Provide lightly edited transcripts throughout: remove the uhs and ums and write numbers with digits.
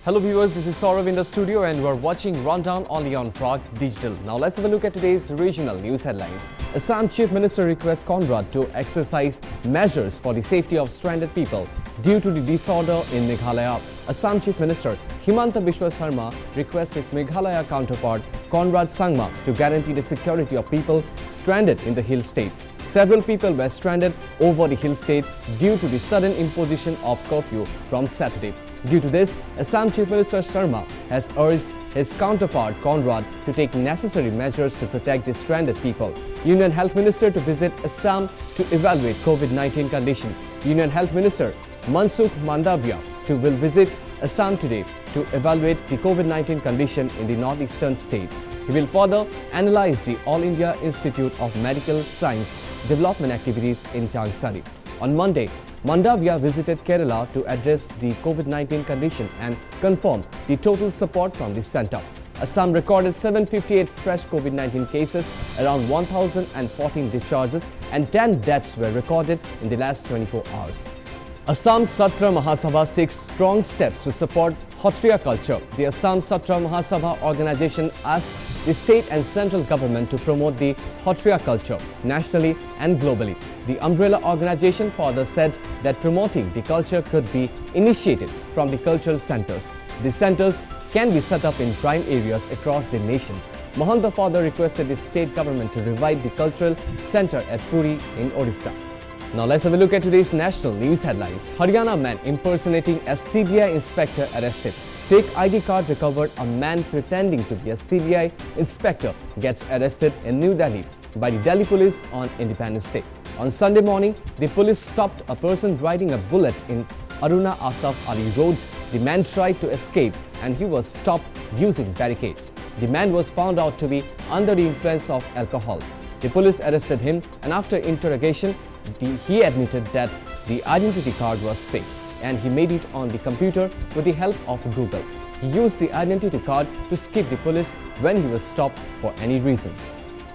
Hello viewers, this is Saurav in the studio and you are watching Rundown only on Prag Digital. Now let's have a look at today's regional news headlines. Assam Chief Minister requests Conrad to exercise measures for the safety of stranded people due to the disorder in Meghalaya. Assam Chief Minister Himanta Biswa Sarma requests his Meghalaya counterpart Conrad Sangma to guarantee the security of people stranded in the hill state. Several people were stranded over the hill state due to the sudden imposition of curfew from Saturday. Due to this, Assam Chief Minister Sarma has urged his counterpart Conrad to take necessary measures to protect the stranded people. Union Health Minister to visit Assam to evaluate COVID-19 condition. Union Health Minister Mansukh Mandavia will visit Assam today to evaluate the COVID-19 condition in the northeastern states. He will further analyze the All India Institute of Medical Science development activities in Changsari. On Monday, Mandavia visited Kerala to address the COVID-19 condition and confirm the total support from the centre. Assam recorded 758 fresh COVID-19 cases, around 1,014 discharges and 10 deaths were recorded in the last 24 hours. AsomSattraMahasabha seeks strong steps to support Xattriya culture. The AsomSattraMahasabha organization asks the state and central government to promote the Xattriya culture nationally and globally. The umbrella organization further said that promoting the culture could be initiated from the cultural centers. The centers can be set up in prime areas across the nation. Mahanta further requested the state government to revive the cultural center at Puri in Odisha. Now let's have a look at today's national news headlines. Haryana man impersonating a CBI inspector arrested. Fake ID card recovered. A man pretending to be a CBI inspector gets arrested in New Delhi by the Delhi police on Independence Day. On Sunday morning, the police stopped a person riding a bullet in Aruna Asaf Ali Road. The man tried to escape and he was stopped using barricades. The man was found out to be under the influence of alcohol. The police arrested him and after interrogation, he admitted that the identity card was fake and he made it on the computer with the help of Google. He used the identity card to skip the police when he was stopped for any reason.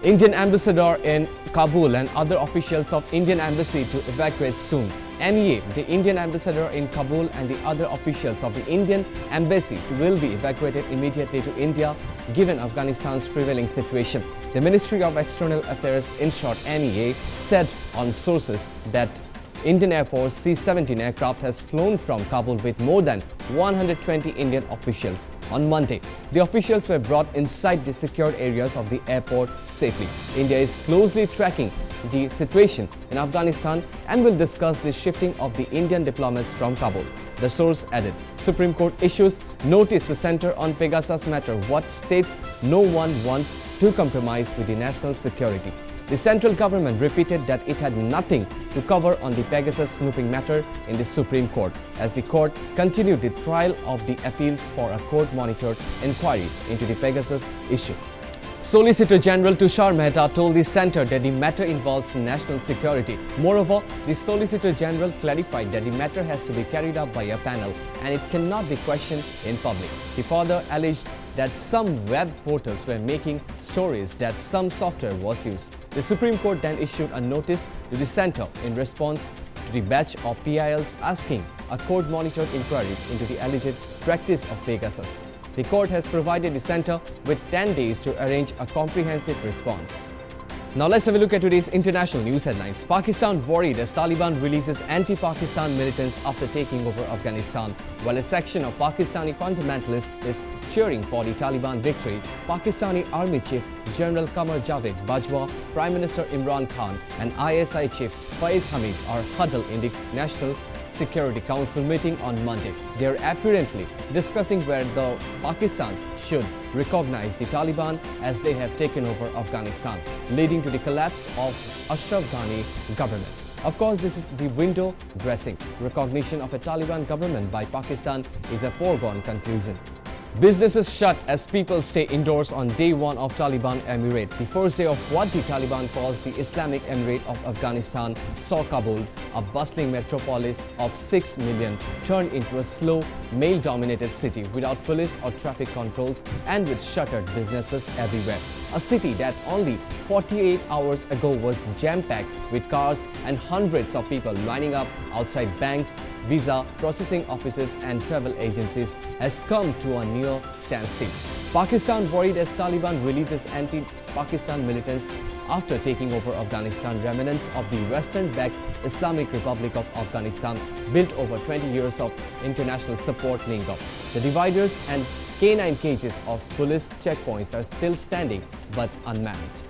Indian ambassador in Kabul and other officials of Indian embassy to evacuate soon. MEA, the Indian ambassador in Kabul and the other officials of the Indian embassy will be evacuated immediately to India given Afghanistan's prevailing situation. The Ministry of External Affairs, in short MEA, said on sources that Indian Air Force C-17 aircraft has flown from Kabul with more than 120 Indian officials. On Monday, the officials were brought inside the secured areas of the airport safely. India is closely tracking the situation in Afghanistan and will discuss the shifting of the Indian diplomats from Kabul. The source added, Supreme Court issues notice to center on Pegasus matter. What states no one wants to compromise with the national security. The central government repeated that it had nothing to cover on the Pegasus snooping matter in the Supreme Court, as the court continued the trial of the appeals for a court-monitored inquiry into the Pegasus issue. Solicitor General Tushar Mehta told the centre that the matter involves national security. Moreover, the Solicitor General clarified that the matter has to be carried out by a panel and it cannot be questioned in public. He further alleged that some web portals were making stories that some software was used. The Supreme Court then issued a notice to the centre in response to the batch of PILs asking a court-monitored inquiry into the alleged practice of Pegasus. The court has provided the centre with 10 days to arrange a comprehensive response. Now let's have a look at today's international news headlines. Pakistan worried as Taliban releases anti-Pakistan militants after taking over Afghanistan. While a section of Pakistani fundamentalists is cheering for the Taliban victory, Pakistani Army Chief General Qamar Javed Bajwa, Prime Minister Imran Khan and ISI Chief Faiz Hamid are huddled in the National Security Council meeting on Monday. They are apparently discussing whether Pakistan should recognize the Taliban as they have taken over Afghanistan, leading to the collapse of Ashraf Ghani government. Of course, this is the window dressing. Recognition of a Taliban government by Pakistan is a foregone conclusion. Businesses shut as people stay indoors on day one of Taliban Emirate. The first day of what the Taliban calls the Islamic Emirate of Afghanistan saw Kabul, a bustling metropolis of 6 million, turned into a slow, male-dominated city without police or traffic controls and with shuttered businesses everywhere. A city that only 48 hours ago was jam-packed with cars and hundreds of people lining up outside banks, visa processing offices and travel agencies has come to a near standstill. Pakistan worried as Taliban releases anti-Pakistan militants after taking over Afghanistan. Remnants of the Western-backed Islamic Republic of Afghanistan, built over 20 years of international support, linger. The dividers and canine cages of police checkpoints are still standing but unmanned.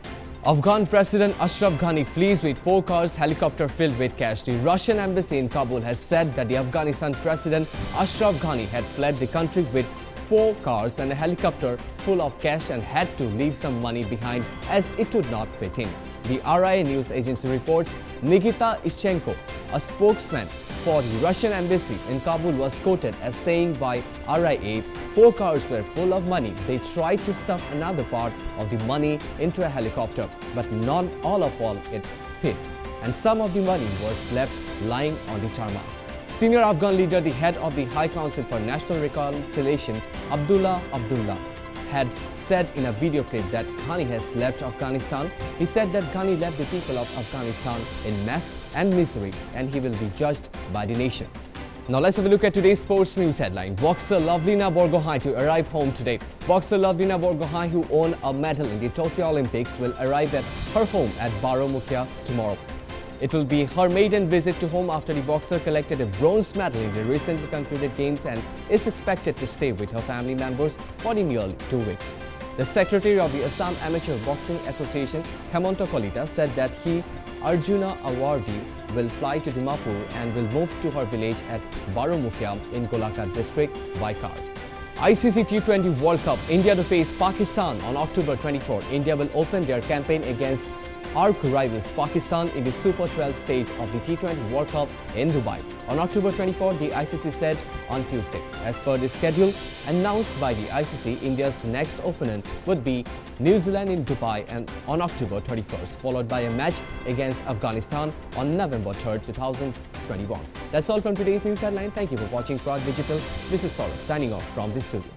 Afghan President Ashraf Ghani flees with 4 cars, helicopter filled with cash. The Russian embassy in Kabul has said that the Afghanistan President Ashraf Ghani had fled the country with 4 cars and a helicopter full of cash and had to leave some money behind as it would not fit in. The RIA news agency reports Nikita Ischenko, a spokesman for the Russian embassy in Kabul, was quoted as saying by RIA, 4 cars were full of money. They tried to stuff another part of the money into a helicopter, but not all of it fit, and some of the money was left lying on the tarmac. Senior Afghan leader, the head of the High Council for National Reconciliation, Abdullah had said in a video clip that Ghani has left Afghanistan. He said that Ghani left the people of Afghanistan in mess and misery, and he will be judged by the nation. Now let's have a look at today's sports news headline. Boxer Lovlina Borgohain to arrive home today. Boxer Lovlina Borgohain, who won a medal in the Tokyo Olympics, will arrive at her home at Baromukhia tomorrow. It will be her maiden visit to home after the boxer collected a bronze medal in the recently concluded games and is expected to stay with her family members for nearly 2 weeks. The secretary of the Assam Amateur Boxing Association, Hemanta Kolita, said that he, Arjuna Awardi, will fly to Dimapur and will move to her village at Baromukhia in Golaghat district by car. ICC T20 World Cup, India to face Pakistan on October 24. India will open their campaign against arch-rivals Pakistan in the Super 12 stage of the T20 World Cup in Dubai. On October 24, the ICC said on Tuesday. As per the schedule announced by the ICC, India's next opponent would be New Zealand in Dubai and on October 31st, followed by a match against Afghanistan on November 3rd, 2021. That's all from today's news headline. Thank you for watching Prag Digital. This is Saurabh signing off from the studio.